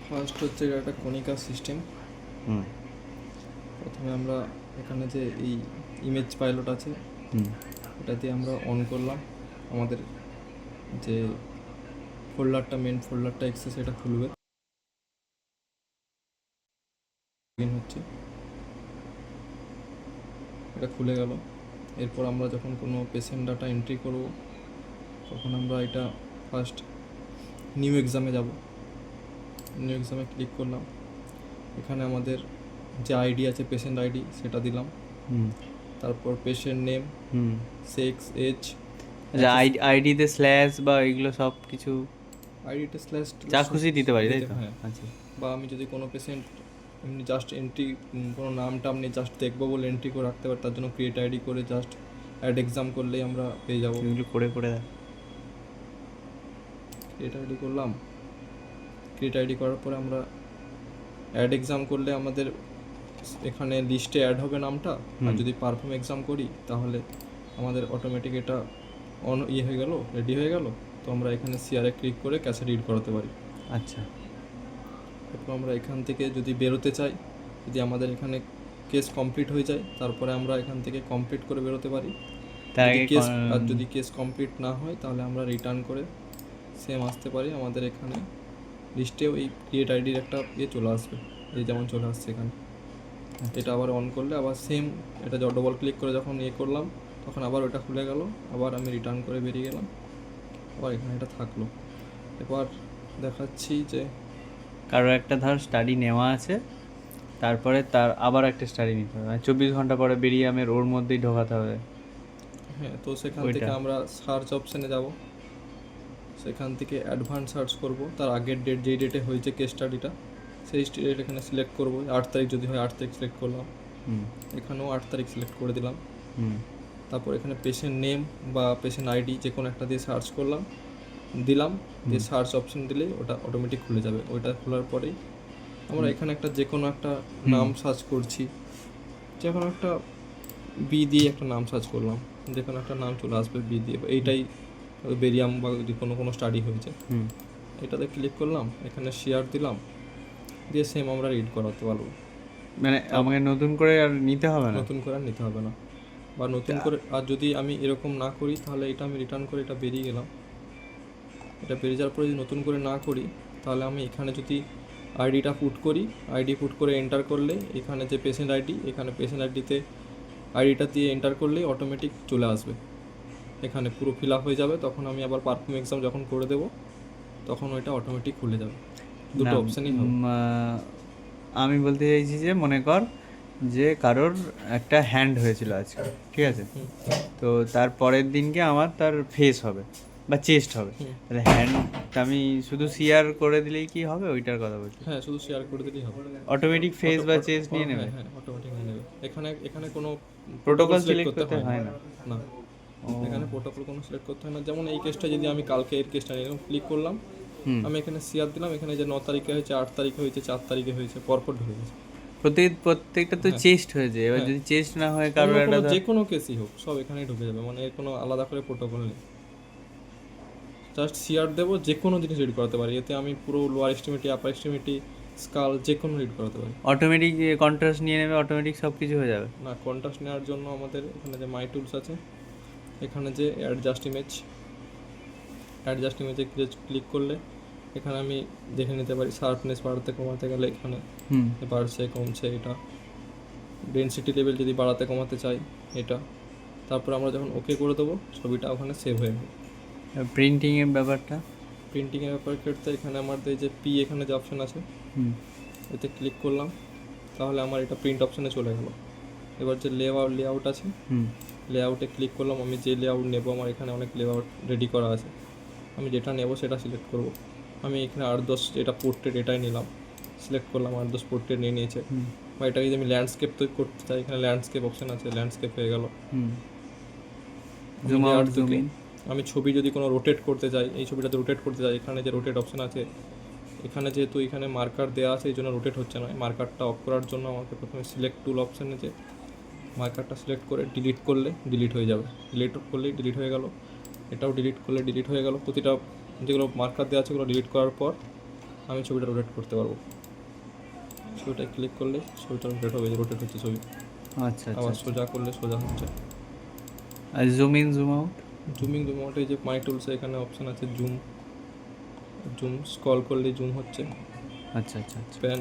First হচ্ছে এটা একটা কনিকা সিস্টেম। হুম প্রথমে আমরা এখানে যে এই ইমেজ পাইলট আছে হুম এটা দিয়ে আমরা অন করলাম। আমাদের যে ফোল্ডারটা মেন ফোল্ডারটা এক্সেস এটা খুলবে, লগ হচ্ছে, এটা খুলে গেল। এরপর আমরা যখন কোনো পেশেন্ট ডাটা এন্ট্রি করব তখন আমরা এটা ফার্স্ট নিউ এক্সামে যাব। নিউ এক্সামে ক্লিক করলাম, এখানে আমাদের যে আইডি আছে পেশেন্ট আইডি সেটা দিলাম। হুম তারপর পেশেন্ট নেম, হুম সেক্স, এজ, আচ্ছা, আইডিতে স্ল্যাশ বা এগুলো সব কিছু আইডিটা স্ল্যাশ যা খুশি দিতে পারি, তাই তো? হ্যাঁ। আচ্ছা। বা আমি যদি কোনো পেশেন্ট এমনি জাস্ট এন্ট্রি, কোনো নাম টাম নিয়ে জাস্ট দেখবো বলে এন্ট্রি করে রাখতে পারি, তার জন্য ক্রিয়েট আইডি করে জাস্ট অ্যাড এক্সাম করলেই আমরা পেয়ে যাবো। এগুলো করে করে দেখ। ক্রিয়েট আইডি করলাম, ক্রিয়েট আইডি করার পরে আমরা অ্যাড এক্সাম করলে আমাদের এখানে লিস্টে অ্যাড হবে নামটা। আর যদি পারফর্ম এক্সাম করি তাহলে আমাদের অটোমেটিক এটা অন হয়ে গেল, রেডি হয়ে গেল। তো আমরা এখানে সিআরে ক্লিক করে ক্যাসেট রিড করাতে পারি। আচ্ছা। এরপর আমরা এখান থেকে যদি বেরোতে চাই, যদি আমাদের এখানে কেস কমপ্লিট হয়ে যায় তারপরে আমরা এখান থেকে কমপ্লিট করে বেরোতে পারি। তার যদি আগে কেস আর যদি কেস কমপ্লিট না হয় তাহলে আমরা রিটার্ন করে সেম আসতে পারি। আমাদের এখানে লিস্টে ওই ক্রিয়েট আইডির একটা চলে আসবে, এই যেমন চলে আসছে এখানে। এটা আবার অন করলে আবার সেম এটা ডবল ক্লিক করে যখন করলাম তখন আবার ওটা খুলে গেল, আবার আমি রিটার্ন করে বেরিয়ে গেলাম, আবার এখানে এটা থাকলো। এবার দেখাচ্ছি যে কারো একটা ধর স্টাডি নেওয়া আছে, তারপরে তার আবার একটা স্টাডি নিতে হবে, 24 ঘন্টা পরে বেরিয়ে আমি ওর মধ্যেই ঢোকাতে হবে। হ্যাঁ, তো সেখান ওইটা। থেকে আমরা সার্চ অপশানে যাব, সেখান থেকে অ্যাডভান্স সার্চ করব, তার আগের ডেট যেই ডেটে হয়েছে কেস স্টাডিটা সেই ডেট এখানে সিলেক্ট করব। 8 তারিখ যদি হয় 8 তারিখ সিলেক্ট করলাম, এখানেও 8 তারিখ সিলেক্ট করে দিলাম। তারপর এখানে পেশেন্ট নেম বা পেশেন্ট আইডি যে কোনো একটা দিয়ে সার্চ করলাম, দিলাম, দিয়ে সার্চ অপশন দিলেই ওটা অটোমেটিক খুলে যাবে। ওইটা খোলার পরেই আমরা এখানে একটা যে কোনো একটা নাম সার্চ করছি, যে কোনো একটা বি দিয়ে একটা নাম সার্চ করলাম, যে কোনো একটা নাম চলে আসবে বি দিয়ে। এইটাই বেরিয়াম বা যদি কোনো কোনো স্টাডি হয়েছে, এটাতে ক্লিক করলাম, এখানে শেয়ার দিলাম, দিয়ে সেম আমরা রিড করাতে পারবো। মানে আমাকে নতুন করে আর নিতে হবে না? নতুন করে আর নিতে হবে না, বা নতুন করে আর যদি আমি এরকম না করি তাহলে এটা আমি রিটার্ন করে এটা বেরিয়ে গেলাম। এটা বেরিয়ে যাওয়ার পরে যদি নতুন করে না করি তাহলে আমি এখানে যদি আইডিটা পুট করি, আইডি পুট করে এন্টার করলে এখানে যে পেশেন্ট আইডি, এখানে পেশেন্ট আইডিতে আইডিটা দিয়ে এন্টার করলেই অটোমেটিক চলে আসবে, এখানে পুরো ফিল আপ হয়ে যাবে। তখন আমি আবার পারফর্ম এক্সাম যখন করে দেবো তখন ওইটা অটোমেটিক খুলে যাবে। দুটো অপশানই হবে। আমি বলতে চাইছি যে মনে কর যে কারোর একটা হ্যান্ড হয়েছিল আজকে, ঠিক আছে? তো তার পরের দিনকে আমার তার ফেস হবে বা চেস্ট হবে, তাহলে হ্যান্ড আমি শুধু শেয়ার করে দিলেই কি হবে ওইটার কথা বলছি? হ্যাঁ, শুধু শেয়ার করে দিলেই হবে, অটোমেটিক ফেস বা চেস্ট নিয়ে নেবে? হ্যাঁ হ্যাঁ, অটোমেটিক নিয়ে নেবে। এখানে এখানে কোনো প্রোটোকল সিলেক্ট করতে হয় না? না, এখানে প্রোটোকল কোনো সিলেক্ট করতে হয় না। যেমন এই কেসটা যদি আমি কালকে এর কেসটা নিয়ে ক্লিক করলাম, আমি এখানে শেয়ার দিলাম, এখানে যে 9 তারিখে হয়েছে, 8 তারিখে হয়েছে, 4 তারিখে হয়েছে, পরপর ঢুকে গেছে। প্রত্যেকটা তো চেস্ট হয়েছে, এবার যদি চেস্ট না হয় কারোর একটা যে কোনো কেসই হোক সব এখানেই ঢুকে যাবে, মানে এর কোনো আলাদা করে প্রোটোকল নেই। জাস্ট শেয়ার দেবো, যে কোনো জিনিস রিড করাতে পারি এতে। আমি পুরো লোয়ার এস্টিমেটি, আপার এস্টিমেটি, স্কাল যে কোনো রিড করাতে পারি। অটোমেটিক কন্ট্রাস্ট নিয়ে নেবে, অটোমেটিক সব কিছু হয়ে যাবে? না, কন্ট্রাস্ট নেওয়ার জন্য আমাদের এখানে যে মাই টুলস আছে, এখানে যে অ্যাডজাস্ট ইমেজে ক্লিক করলে এখানে আমি দেখে নিতে পারি শার্পনেস বাড়াতে কমাতে গেলে এখানে বাড়ছে কমছে এটা। ডেনসিটি লেভেল যদি বাড়াতে কমাতে চাই এটা। তারপর আমরা যখন ওকে করে দেবো ছবিটা ওখানে সেভ হয়ে যাবে। প্রিন্টিংয়ের ব্যাপারটা? প্রিন্টিংয়ের ব্যাপার ক্ষেত্রে এখানে আমাদের যে পি এখানে যে অপশান আছে এতে ক্লিক করলাম, তাহলে আমার এটা প্রিন্ট অপশানে চলে গেল। এবার যে লেআউট আছে, লেআউটে ক্লিক করলাম, আমি যে লেআউট নেবো আমার এখানে অনেক লেআউট রেডি করা আছে, আমি যেটা নেব সেটা সিলেক্ট করব। আমি এখানে 8-10 এটা পোর্ট্রেট এটাই নিলাম, সিলেক্ট করলাম, 8-10 পোর্ট্রেট নিয়ে নিয়েছে। বা এটা যদি আমি ল্যান্ডস্কেপ তো করতে চাই, এখানে ল্যান্ডস্কেপ অপশান আছে, ল্যান্ডস্কেপ হয়ে গেল। আমি ছবি যদি কোনো রোটেট করতে চাই, এই ছবিটাতে রোটেট করতে চাই, এখানে যে রোটেট অপশান আছে, এখানে যেহেতু এখানে মার্কার দেওয়া আছে এই জন্য রোটেট হচ্ছে না। মার্কারটা অফ করার জন্য আমাকে প্রথমে সিলেক্ট টুল অপশানে যে মার্কারটা সিলেক্ট করে ডিলিট করলে ডিলিট হয়ে যাবে, ডিলিট করলেই ডিলিট হয়ে গেল। এটাও ডিলিট করলে ডিলিট হয়ে গেল। প্রতিটা যেগুলো মার্কার দেওয়া আছে ওগুলো ডিলিট করার পর আমি ছবিটা রোটেট করতে পারবো। ছবিটা ক্লিক করলে ছবিটা রোটেট হবে, রোটেট হচ্ছে ছবি। আচ্ছা আচ্ছা আবার সোজা করলে সোজা হচ্ছে। আর zoom in zoom out? Zooming zoom আউটে যে মাই টুলসে এখানে অপশান আছে জুম, জুম স্ক্রল করলে জুম হচ্ছে। আচ্ছা আচ্ছা আচ্ছা প্যান,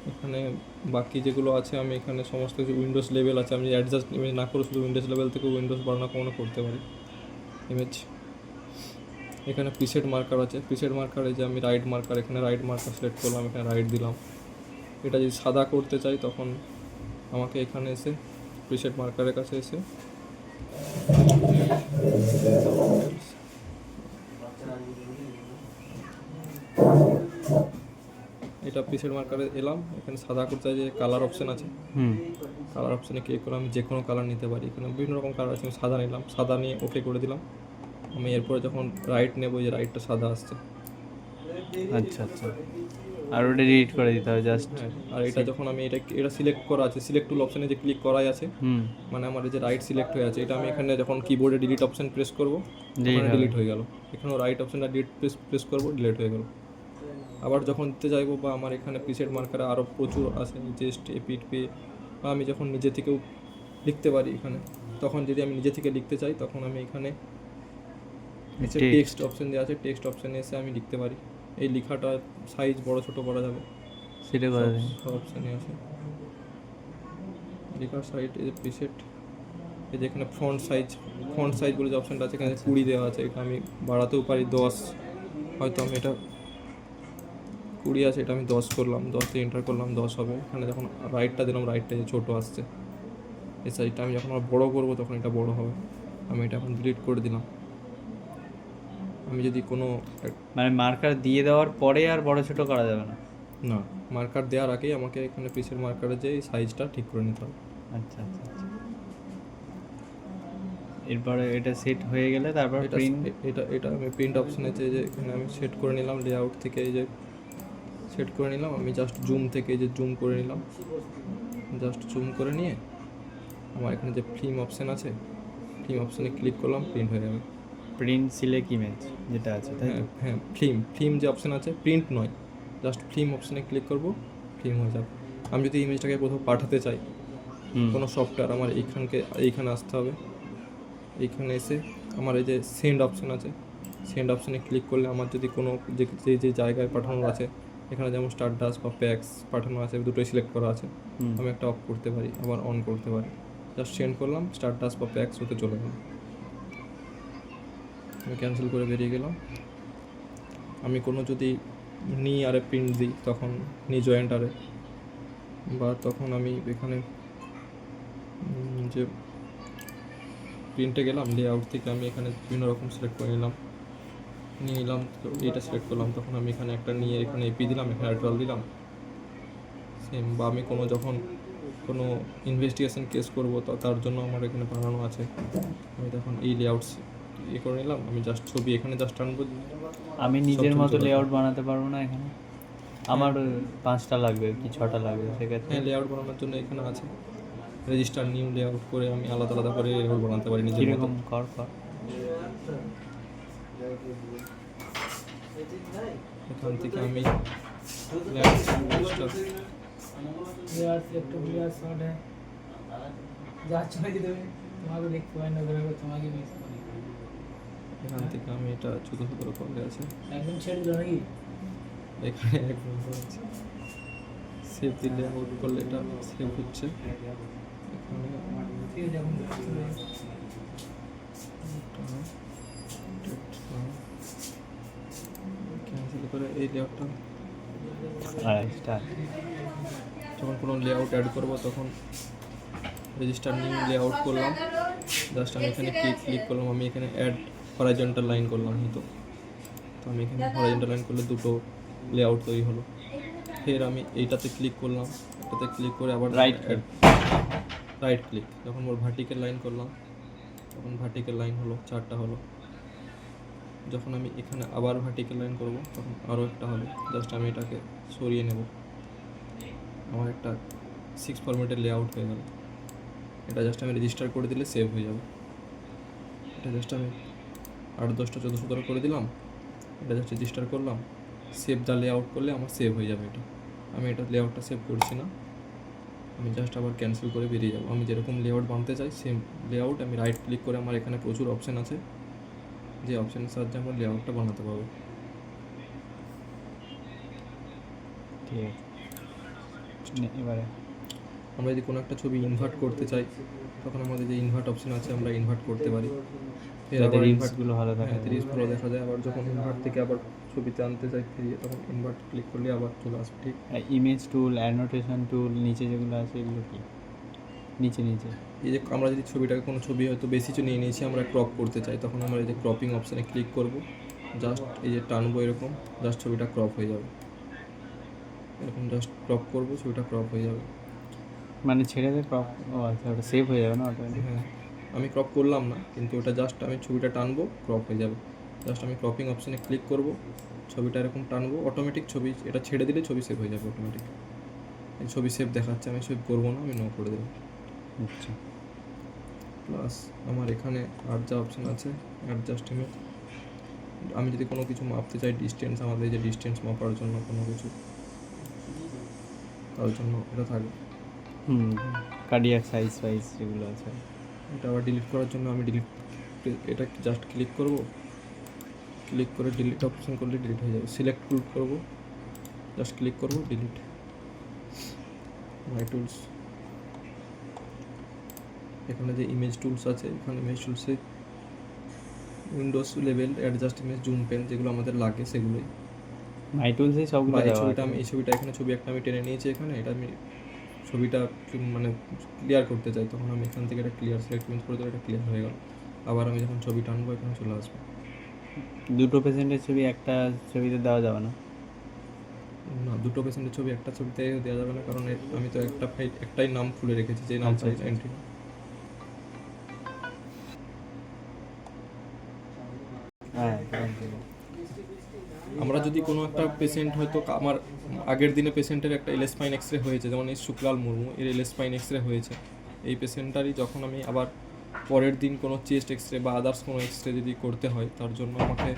এখানে বাকি যেগুলো আছে আমি এখানে সমস্ত কিছু উইন্ডোজ লেভেল আছে, আমি অ্যাডজাস্ট ইমেজ না করে শুধু উইন্ডোজ লেভেল থেকে উইন্ডোজ বাড়ানো কমানো করতে পারি ইমেজ। এখানে প্রিসেট মার্কার আছে, প্রিসেট মার্কারে যে আমি রাইট মার্কার, এখানে রাইট মার্কার সিলেক্ট করলাম, এখানে রাইট দিলাম। এটা যদি সাদা করতে চাই তখন আমাকে এখানে এসে প্রিসেট মার্কারের কাছে এসে এটা প্রিসেট মার্কারে এলাম, এখানে সাদা করতে চাই যে কালার অপশান আছে, কালার অপশানে ক্লিক করে আমি যে কোনো কালার নিতে পারি। এখানে বিভিন্ন রকম কালার আছে, আমি সাদা নিলাম, সাদা নিয়ে ওকে করে দিলাম। আমি এরপরে যখন রাইট নেবো, যে রাইটটা সাদা আসছে। আচ্ছা আচ্ছা আর ওটা ডিলিট করে দিতে হবে জাস্ট। হ্যাঁ, আর এটা যখন আমি এটা সিলেক্ট করা আছে, সিলেক্ট টুল অপশানে যে ক্লিক করাই আছে, মানে আমার এই যে রাইট সিলেক্ট হয়ে আছে, এটা আমি এখানে যখন কিবোর্ডে ডিলিট অপশান প্রেস করবো ডিলিট হয়ে গেল। এখানেও রাইট অপশানটা ডিলিট প্রেস করবো, ডিলিট হয়ে গেল। আবার যখন দিতে চাইবো বা আমার এখানে প্রিসেট মার্কারে আরও প্রচুর আছে, চেস্ট এপিট পে, বা আমি যখন নিজে থেকেও লিখতে পারি এখানে, তখন যদি আমি নিজে থেকে লিখতে চাই তখন আমি এখানে টেক্সট অপশান দেওয়া আছে, টেক্সট অপশানে এসে আমি লিখতে পারি। এই লেখাটা সাইজ বড় ছোটো করা যাবে, সেটা করে দিন। সব অপশানে আছে। লেখার সাইজ এই যে প্রিসেট, এই যে এখানে ফন্ট সাইজ বলে যে অপশানটা আছে, এখানে 20 দেওয়া আছে, এটা আমি বাড়াতেও পারি 10, হয়তো আমি এটা 20 আছে, এটা আমি 10 করলাম, 10 দিয়ে এন্টার করলাম, 10 হবে। এখানে যখন রাইটটা দিলাম, রাইটটা যে ছোটো আসছে, এই সাইজটা আমি যখন বড়ো করবো তখন এটা বড়ো হবে। আমি এটা এখন ডিলিট করে দিলাম। আমি যদি কোনো মানে মার্কার দিয়ে দেওয়ার পরে আর বড় ছোট করা যাবে না? না, মার্কার দেওয়ার আগেই আমাকে এখানে পিসের মার্কারে যে সাইজটা ঠিক করে নিতে হবে। আচ্ছা আচ্ছা আচ্ছা এরপরে এটা সেট হয়ে গেলে তারপর প্রিন্ট, এটা আমি প্রিন্ট অপশানে যে এখানে আমি সেট করে নিলাম, লেআউট থেকে এই যে সেট করে নিলাম। আমি জাস্ট জুম থেকে এই যে জুম করে নিলাম, জাস্ট জুম করে নিয়ে আমার এখানে যে ফিল্ম অপশান আছে, ফিল্ম অপশানে ক্লিক করলাম, প্রিন্ট হয়ে যাবে। প্রিন্ট সিলেক্ট ইমেজ যেটা আছে, তাই তো? হ্যাঁ, ফিল্ম যে অপশান আছে, প্রিন্ট নয়, জাস্ট ফিল্ম অপশানে ক্লিক করবো, ফিল্ম হয়ে যাবে। আমি যদি ইমেজটাকে কোথাও পাঠাতে চাই, কোনো সফটওয়্যার, আমার এইখানে আসতে হবে। এইখানে এসে আমার এই যে সেন্ড অপশান আছে, সেন্ড অপশানে ক্লিক করলে আমার যদি কোনো যে জায়গায় পাঠানোর আছে, এখানে যেমন স্টারডাস্ট বা প্যাক্স পাঠানো আছে, দুটোই সিলেক্ট করা আছে, আমি একটা অফ করতে পারি, আবার অন করতে পারি। জাস্ট সেন্ড করলাম, স্টারডাস্ট বা প্যাক্স হতে চলে গেল। আমি ক্যান্সেল করে বেরিয়ে গেলাম। আমি কোনো যদি নি আরে প্রিন্ট দিই, তখন নি জয়েন্ট আরে, বা তখন আমি এখানে যে প্রিন্টে গেলাম, লেআউট থেকে আমি এখানে বিভিন্ন রকম সিলেক্ট করে নিলাম, নিয়ে নিলাম, তো এইটা সিলেক্ট করলাম, তখন আমি এখানে একটা নিয়ে এখানে এপি দিলাম, এখানে অ্যাড্রাল দিলাম সেম। বা আমি যখন কোনো ইনভেস্টিগেশন কেস করবো, তো তার জন্য আমার এখানে বানানো আছে, আমি তখন এই লেআউটস করে নিলাম। আমি জাস্ট ছবি এখানে জাস্ট আনবো। আমি নিজের মতো লেআউট বানাতে পারবো না এখানে? আমার 5টা লাগবে কি 6টা লাগবে সেক্ষেত্রে? হ্যাঁ, লেআউট বানানোর জন্য এখানে আছে, রেজিস্টার নিউ লেআউট করে আমি আলাদা আলাদা করে লেআউট বানাতে পারি নিজের মতো। কীরকম কর এখান থেকে আমি এখান থেকে আমি এটা ছোটো ছোটো করে আছে, এখানে একদম আছে, সেভ দিলে আউট করলে এটা সেভ হচ্ছে। ক্যান্সেল করে এই লেআউটটা, যখন কোনো লেআউট অ্যাড করবো তখন রেজিস্টার নিউ লেআউট করলাম, জাস্ট আমি এখানে ক্লিক করলাম, আমি এখানে অ্যাড হরাইজন্টাল লাইন করলাম, তো আমি এখানে হরাইজন্টাল লাইন করলে দুটো লেআউট তৈরি হলো। ফের আমি এইটাতে ক্লিক করলাম, এটাতে ক্লিক করে আবার রাইট ক্লিক, যখন ওর ভার্টিক্যাল লাইন করলাম তখন ভার্টিক্যাল লাইন হলো, 4টা হলো। যখন আমি এখানে আবার ভার্টিক্যাল লাইন করব তখন আরও একটা হবে। জাস্ট আমি এটাকে সরিয়ে নেব, আমার একটা 6 ফরম্যাটের লেআউট হয়ে গেল। এটা জাস্ট আমি রেজিস্টার করে দিলে সেভ হয়ে যাবে। এটা জাস্ট আমি 8, 10টা 14 করে দিলাম, এটা জাস্ট রেজিস্টার করলাম, সেভ দ্য লেআউট করলে আমার সেভ হয়ে যাবে এটা। আমি এটা লেআউটটা সেভ করছি না, আমি জাস্ট আবার ক্যান্সেল করে বেরিয়ে যাবো। আমি যেরকম লেআউট বানাতে চাই সেম লেআউট আমি রাইট ক্লিক করে, আমার এখানে প্রচুর অপশান আছে, যে অপশানের সাহায্যে আমরা লেআউটটা বানাতে পারবো। ঠিক আছে, এবারে আমরা যদি কোনো একটা ছবি ইনভার্ট করতে চাই, তখন আমাদের যে ইনভার্ট অপশান আছে আমরা ইনভার্ট করতে পারি। যাতে রিলসগুলো ভালো থাকে। রিলস ভালো দেখা যায়। আবার যখন ইনভার্ট থেকে আবার ছবিতে আনতে চাই ফিরিয়ে, তখন ইনভার্ট ক্লিক করলে আবার চলে আসবে। ঠিক ইমেজ টুল, অ্যানোটেশন টুল, নিচে যেগুলো আছে এগুলো কি? নিচে এই যে আমরা যদি ছবিটাকে কোনো ছবি হয়তো বেশি কিছু নিয়ে নিয়েছি, আমরা ক্রপ করতে চাই, তখন আমরা এই যে ক্রপিং অপশানে ক্লিক করব, জাস্ট এই যে টানবো এরকম, জাস্ট ছবিটা ক্রপ হয়ে যাবে। এরকম জাস্ট ক্রপ করবো, ছবিটা ক্রপ হয়ে যাবে। মানে ছেড়ে দিয়ে ক্রপ, ও আচ্ছা, ওটা সেভ হয়ে যাবে না ওটা? হ্যাঁ, আমি ক্রপ করলাম না, কিন্তু ওটা জাস্ট আমি ছবিটা টানবো, ক্রপ হয়ে যাবে। জাস্ট আমি ক্রপিং অপশানে ক্লিক করব, ছবিটা এরকম টানবো, অটোমেটিক ছবি এটা ছেড়ে দিলে ছবি সেভ হয়ে যাবে অটোমেটিক। এই ছবি সেভ দেখাচ্ছে, আমি সেভ করবো না, আমি নো করে দেবো। আচ্ছা, প্লাস আমার এখানে আর যা অপশান আছে অ্যাডজাস্ট ইমেজ, আমি যদি কোনো কিছু মাপতে চাই, ডিস্টেন্স, আমাদের যে ডিস্টেন্স মাপার জন্য কোনো কিছু, তার জন্য এটা থাকবে। কার্ডিয়াক সাইজ ফাইজ যেগুলো আছে। এটা আবার ডিলিট করার জন্য আমি এটা জাস্ট ক্লিক করব, ক্লিক করে ডিলিট অপশন করলে ডিলিট হয়ে যাবে। সিলেক্ট টুল করব, জাস্ট ক্লিক করব, ডিলিট। মাই টুলস, এখানে যে ইমেজ টুলস আছে, এখানে ইমেজ টুলসে windows level, adjust image, zoom pen, যেগুলো আমাদের লাগে সেগুলোই। মাই টুলসে সবগুলো এই দেওয়া ছবিটা আছে। আমি এই ছবিটা এখানে ছবি একটা আমি টেনে নিয়েছি এখানে, এটা আমি ছবিটা মানে ক্লিয়ার করতে চাই, তখন আমি এখান থেকে এটা ক্লিয়ার সিলেক্ট করে দেবো, এটা ক্লিয়ার হয়ে গেল। আবার আমি যখন ছবি টানবো এখানে চলে আসবে। দুটো পেশেন্টের ছবি একটা ছবিতে দেওয়া যাবে না? না, দুটো পেশেন্টের ছবি একটা ছবিতে দেওয়া যাবে না, কারণ আমি তো একটা ফাইল একটাই নাম খুলে রেখেছি, যে নাম আচ্ছা, আচ্ছা। এন্ট্রি। হ্যাঁ, আমরা যদি কোনো একটা পেশেন্ট হয়তো আমার আগের দিনে পেশেন্টের একটা এলএসপাইন এক্সরে হয়েছে, যেমন এই শুক্লাল মুর্মু এর এলএসপাইন এক্সরে হয়েছে, এই পেশেন্টটারই যখন আমি আবার পরের দিন কোনো চেস্ট এক্সরে বা আদার্স কোনো এক্সরে যদি করতে হয়, তার জন্য আমাকে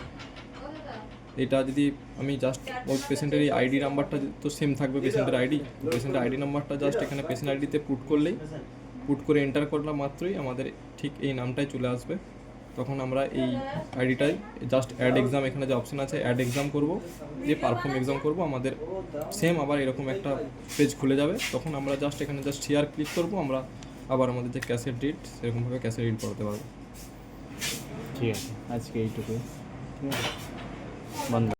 এটা যদি আমি জাস্ট ওই পেশেন্টের এই আইডি নাম্বারটা তো সেম থাকবে, পেশেন্টের আইডি, পেশেন্টের আইডি নাম্বারটা জাস্ট এখানে পেশেন্ট আইডিতে পুট করলেই, পুট করে এন্টার করলাম মাত্রই আমাদের ঠিক এই নামটাই চলে আসবে। তখন আমরা এই আইডিটাই জাস্ট অ্যাড এক্সাম, এখানে যে অপশন আছে অ্যাড এক্সাম করব, দিয়ে পারফর্ম এক্সাম করব, আমাদের সেম আবার এরকম একটা পেজ খুলে যাবে। তখন আমরা জাস্ট এখানে জাস্ট শেয়ার ক্লিক করব, আমরা আবার আমাদের যে ক্যাসেট রিড সেরকমভাবে ক্যাসেট রিড করতে পারবো। ঠিক আছে, আজকে এইটুকুই। বন্ধ।